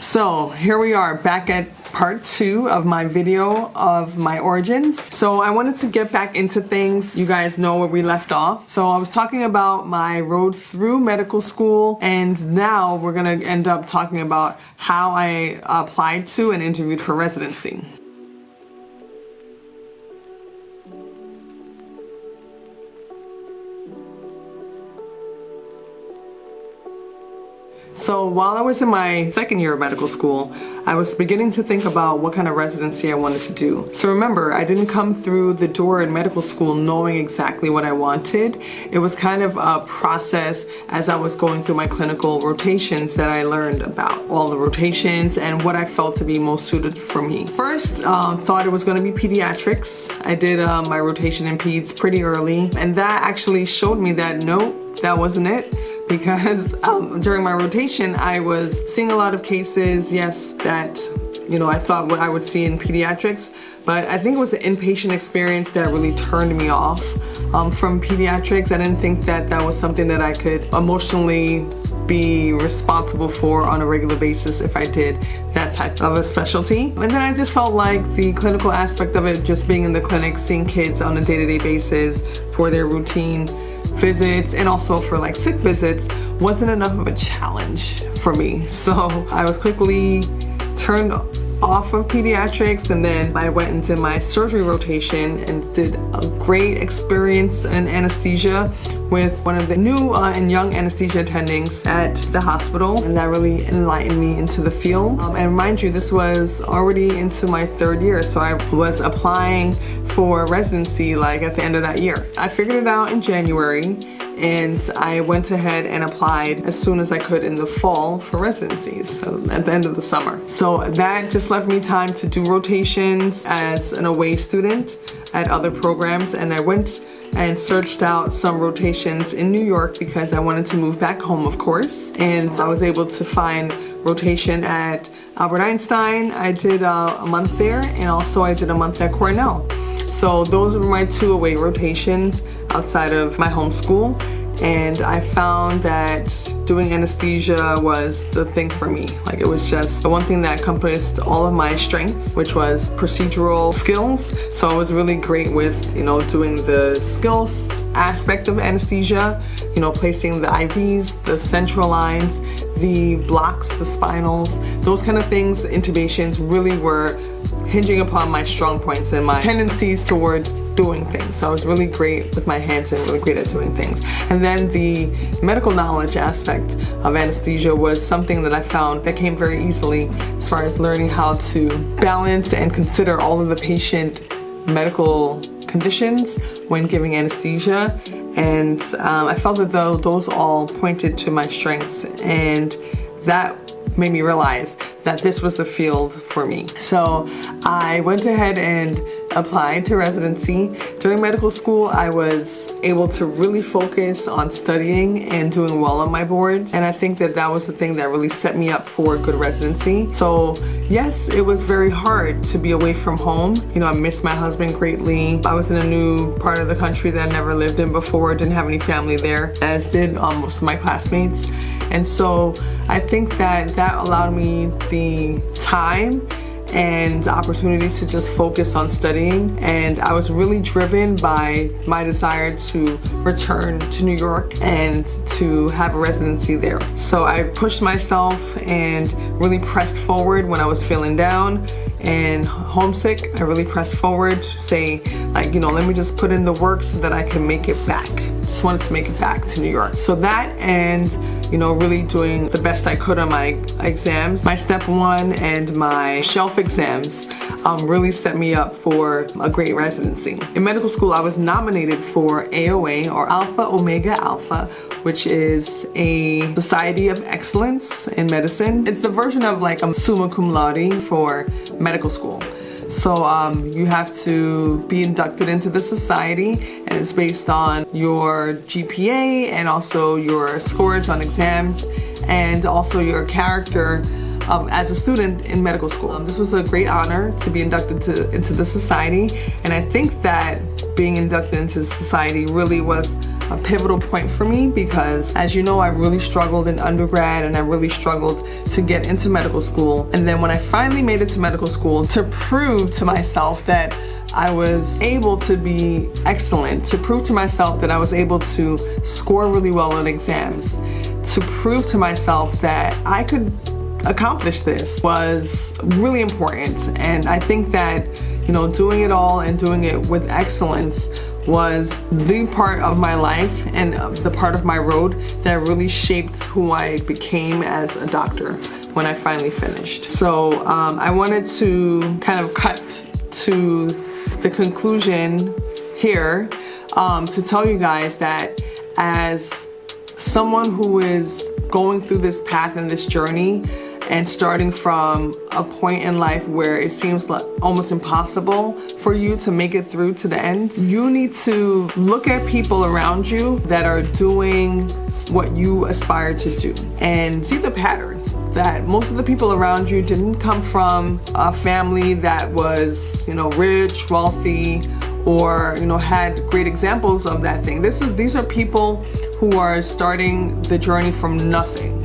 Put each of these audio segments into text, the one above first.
So here we are back at part 2 of my video of my origins. So I wanted to get back into things. You guys know where we left off. So I was talking about my road through medical school, and now we're gonna end up talking about how I applied to and interviewed for residency. So while I was in my second year of medical school, I was beginning to think about what kind of residency I wanted to do. So remember, I didn't come through the door in medical school knowing exactly what I wanted. It was kind of a process as I was going through my clinical rotations that I learned about all the rotations and what I felt to be most suited for me. First, thought it was going to be pediatrics. I did my rotation in peds pretty early, and that actually showed me that no, that wasn't it. Because during my rotation, I was seeing a lot of cases, yes, that, I thought what I would see in pediatrics, but I think it was the inpatient experience that really turned me off from pediatrics. I didn't think that that was something that I could emotionally be responsible for on a regular basis if I did that type of a specialty. And then I just felt like the clinical aspect of it, just being in the clinic, seeing kids on a day-to-day basis for their routine visits and also for like sick visits, wasn't enough of a challenge for me. So I was quickly turned off of pediatrics, and then I went into my surgery rotation and did a great experience in anesthesia with one of the new and young anesthesia attendings at the hospital, and that really enlightened me into the field. And mind you, this was already into my 3rd year, so I was applying for residency like at the end of that year. I figured it out in January, and I went ahead and applied as soon as I could in the fall for residencies, so at the end of the summer. So that just left me time to do rotations as an away student at other programs, and I went and searched out some rotations in New York because I wanted to move back home, of course. And I was able to find rotation at Albert Einstein. I did a month there, and also I did a month at Cornell. So those were my 2 away rotations outside of my home school, and I found that doing anesthesia was the thing for me. Like, it was just the one thing that encompassed all of my strengths, which was procedural skills. So I was really great with, doing the skills aspect of anesthesia, placing the IVs, the central lines, the blocks, the spinals, those kind of things. Intubations really were hinging upon my strong points and my tendencies towards doing things. So I was really great with my hands and really great at doing things. And then the medical knowledge aspect of anesthesia was something that I found that came very easily as far as learning how to balance and consider all of the patient medical conditions when giving anesthesia. And I felt that those all pointed to my strengths, and that made me realize that this was the field for me. So I went ahead and applied to residency. During medical school, I was able to really focus on studying and doing well on my boards, and I think that that was the thing that really set me up for good residency. So yes, it was very hard to be away from home. I missed my husband greatly. I was in a new part of the country that I never lived in before, didn't have any family there, as did most of my classmates. And so I think that allowed me the time and opportunities to just focus on studying. And I was really driven by my desire to return to New York and to have a residency there. So I pushed myself and really pressed forward when I was feeling down and homesick. I really pressed forward to say, let me just put in the work so that I can make it back. Just wanted to make it back to New York. So that, and really doing the best I could on my exams. My step 1 and my shelf exams really set me up for a great residency. In medical school, I was nominated for AOA, or Alpha Omega Alpha, which is a Society of Excellence in Medicine. It's the version of like a summa cum laude for medical school. So you have to be inducted into the society, and it's based on your GPA and also your scores on exams and also your character as a student in medical school. This was a great honor to be inducted into the society, and I think that being inducted into society really was a pivotal point for me because, as you know, I really struggled in undergrad and I really struggled to get into medical school. And then when I finally made it to medical school, to prove to myself that I was able to be excellent, to prove to myself that I was able to score really well on exams, to prove to myself that I could accomplish this was really important. And I think that, you know, doing it all and doing it with excellence was the part of my life and the part of my road that really shaped who I became as a doctor when I finally finished. So I wanted to kind of cut to the conclusion here to tell you guys that as someone who is going through this path and this journey and starting from a point in life where it seems like almost impossible for you to make it through to the end, you need to look at people around you that are doing what you aspire to do and see the pattern. That most of the people around you didn't come from a family that was, you know, rich, wealthy, or, you know, had great examples of that thing. These are people who are starting the journey from nothing,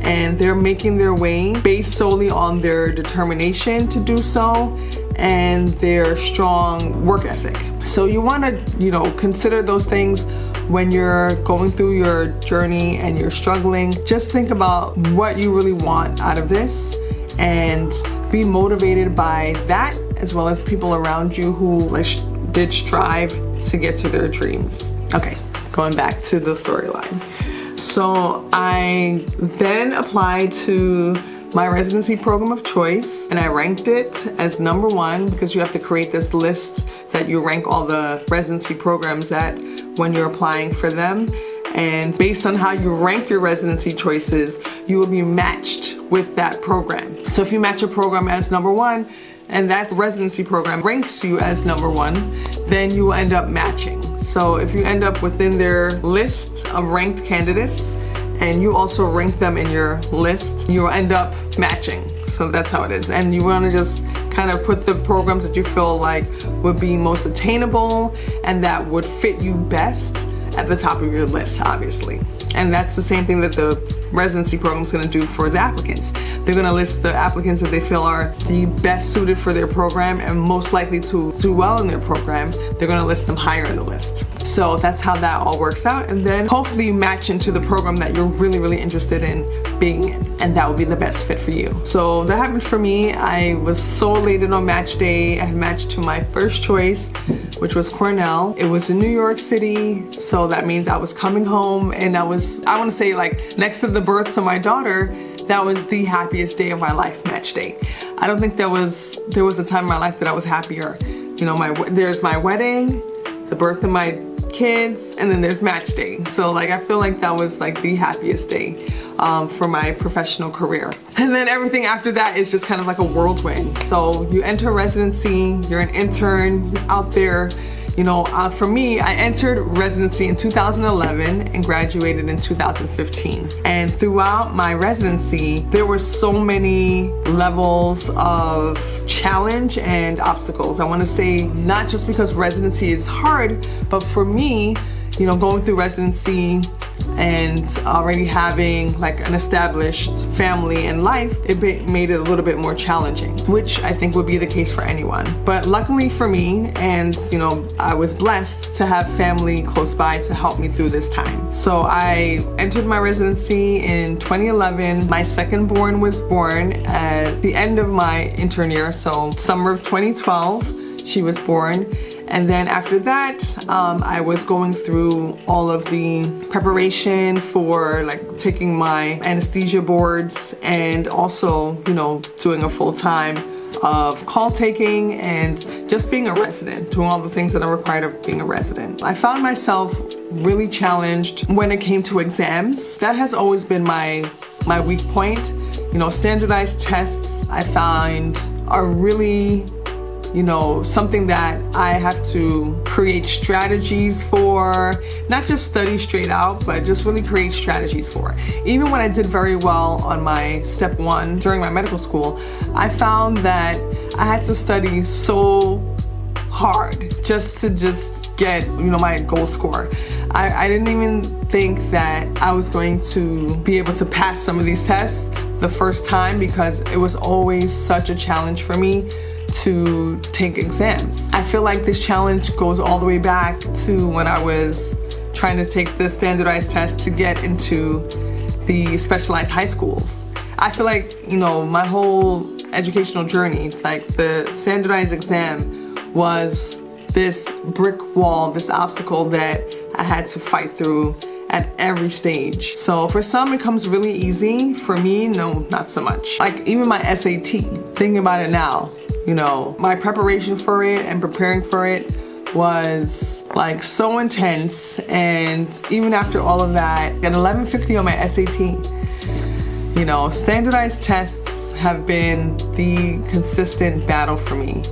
and they're making their way based solely on their determination to do so and their strong work ethic. So you want to, you know, consider those things when you're going through your journey and you're struggling. Just think about what you really want out of this and be motivated by that, as well as people around you who did strive to get to their dreams. Okay, going back to the storyline. So I then applied to my residency program of choice, and I ranked it as number 1 because you have to create this list that you rank all the residency programs at when you're applying for them. And based on how you rank your residency choices, you will be matched with that program. So if you match a program as number 1 and that residency program ranks you as number 1, then you will end up matching. So if you end up within their list of ranked candidates and you also rank them in your list, you will end up matching. So that's how it is. And you want to just kind of put the programs that you feel like would be most attainable and that would fit you best at the top of your list, obviously. And that's the same thing that the residency program is going to do for the applicants. They're going to list the applicants that they feel are the best suited for their program and most likely to do well in their program. They're going to list them higher in the list. So that's how that all works out. And then hopefully you match into the program that you're really, really interested in being in. And that will be the best fit for you. So that happened for me. I was so elated on match day. I had matched to my first choice, which was Cornell. It was in New York City. So that means I was coming home, and I want to say, like, next to the birth of my daughter, that was the happiest day of my life, match day. I don't think there was a time in my life that I was happier. You know, there's my wedding, the birth of my kids, and then there's match day. So like, I feel like that was like the happiest day for my professional career. And then everything after that is just kind of like a whirlwind. So you enter residency, you're an intern, you're out there. You know, for me, I entered residency in 2011 and graduated in 2015. And throughout my residency, there were so many levels of challenge and obstacles. I want to say not just because residency is hard, but for me, you know, going through residency and already having like an established family and life, it made it a little bit more challenging, which I think would be the case for anyone. But luckily for me, and you know, I was blessed to have family close by to help me through this time. So I entered my residency in 2011. My second born was born at the end of my intern year, so summer of 2012, she was born. And then after that, I was going through all of the preparation for like taking my anesthesia boards and also, you know, doing a full time of call taking and just being a resident, doing all the things that are required of being a resident. I found myself really challenged when it came to exams. That has always been my weak point. You know, standardized tests I find are really, you know, something that I have to create strategies for, not just study straight out, but just really create strategies for. Even when I did very well on my step 1 during my medical school, I found that I had to study so hard just to get, my goal score. I didn't even think that I was going to be able to pass some of these tests the first time, because it was always such a challenge for me to take exams. I feel like this challenge goes all the way back to when I was trying to take the standardized test to get into the specialized high schools. I feel like, my whole educational journey, like the standardized exam was this brick wall, this obstacle that I had to fight through at every stage. So for some it comes really easy. For me, no, not so much. Like even my SAT, thinking about it now, my preparation for it and preparing for it was like so intense. And even after all of that, at 1150 on my SAT, standardized tests have been the consistent battle for me.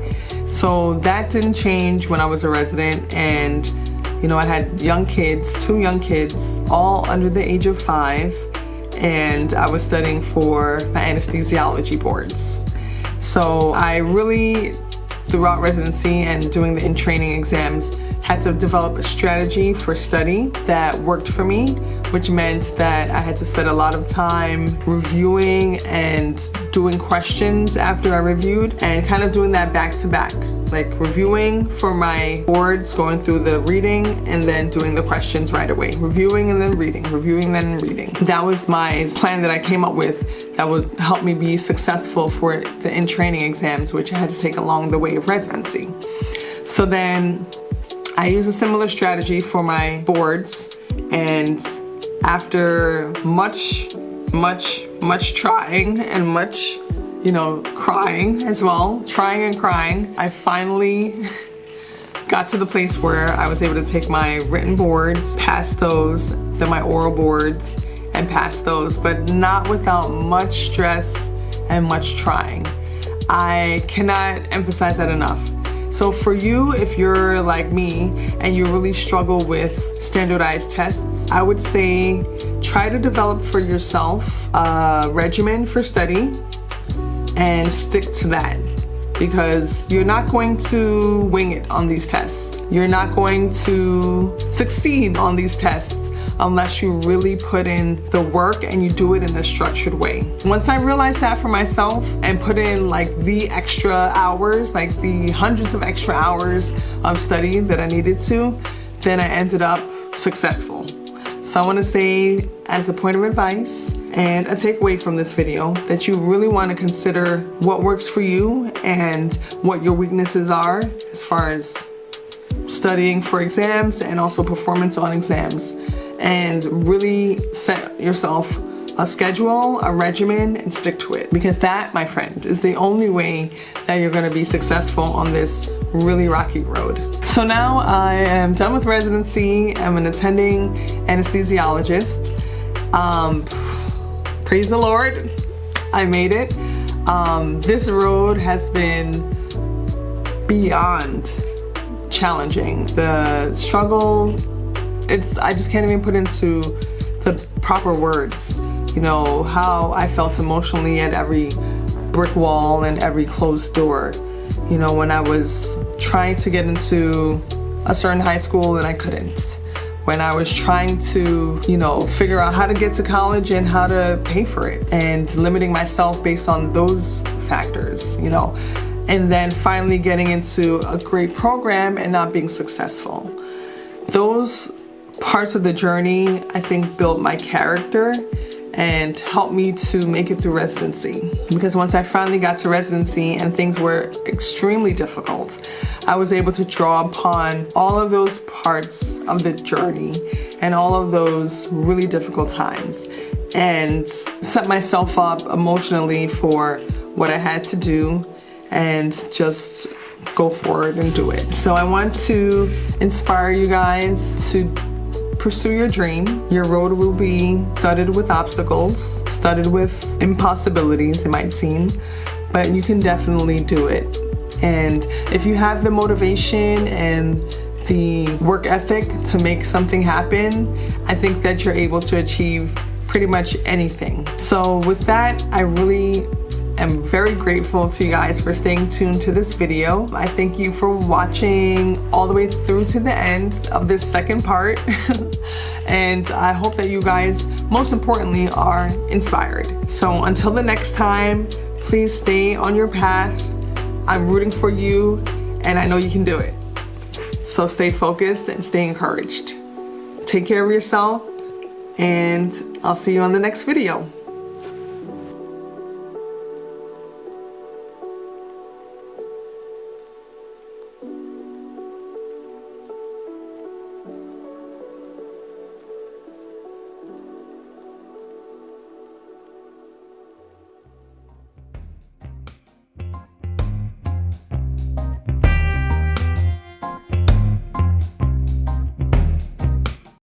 So that didn't change when I was a resident, and I had two young kids, all under the age of 5, and I was studying for my anesthesiology boards. So I really, throughout residency and doing the in-training exams, had to develop a strategy for study that worked for me, which meant that I had to spend a lot of time reviewing and doing questions after I reviewed, and kind of doing that back to back. Like reviewing for my boards, going through the reading, and then doing the questions right away. Reviewing and then reading, reviewing then reading. That was my plan that I came up with that would help me be successful for the in-training exams, which I had to take along the way of residency. So then I used a similar strategy for my boards, and after much trying and much crying as well, trying and crying, I finally got to the place where I was able to take my written boards, pass those, then my oral boards, and pass those, but not without much stress and much trying. I cannot emphasize that enough. So for you, if you're like me and you really struggle with standardized tests, I would say try to develop for yourself a regimen for study and stick to that, because you're not going to wing it on these tests. You're not going to succeed on these tests unless you really put in the work and you do it in a structured way. Once I realized that for myself and put in like the extra hours, like the hundreds of extra hours of study that I needed to, then I ended up successful. So I want to say, as a point of advice and a takeaway from this video, that you really want to consider what works for you and what your weaknesses are as far as studying for exams and also performance on exams, and really set yourself a schedule, a regimen, and stick to it, because that, my friend, is the only way that you're going to be successful on this really rocky road. So now I am done with residency. I'm an attending anesthesiologist. Praise the Lord, I made it. This road has been beyond challenging. The struggle, I just can't even put into the proper words, how I felt emotionally at every brick wall and every closed door. When I was trying to get into a certain high school and I couldn't. When I was trying to, figure out how to get to college and how to pay for it, and limiting myself based on those factors, and then finally getting into a great program and not being successful. Those parts of the journey, I think, built my character and helped me to make it through residency. Because once I finally got to residency and things were extremely difficult, I was able to draw upon all of those parts of the journey and all of those really difficult times and set myself up emotionally for what I had to do and just go forward and do it. So I want to inspire you guys to pursue your dream. Your road will be studded with obstacles, studded with impossibilities, it might seem, but you can definitely do it. And if you have the motivation and the work ethic to make something happen, I think that you're able to achieve pretty much anything. So with that, I really am very grateful to you guys for staying tuned to this video. I thank you for watching all the way through to the end of this second part. And I hope that you guys, most importantly, are inspired. So until the next time, please stay on your path. I'm rooting for you, and I know you can do it. So stay focused and stay encouraged. Take care of yourself, and I'll see you on the next video.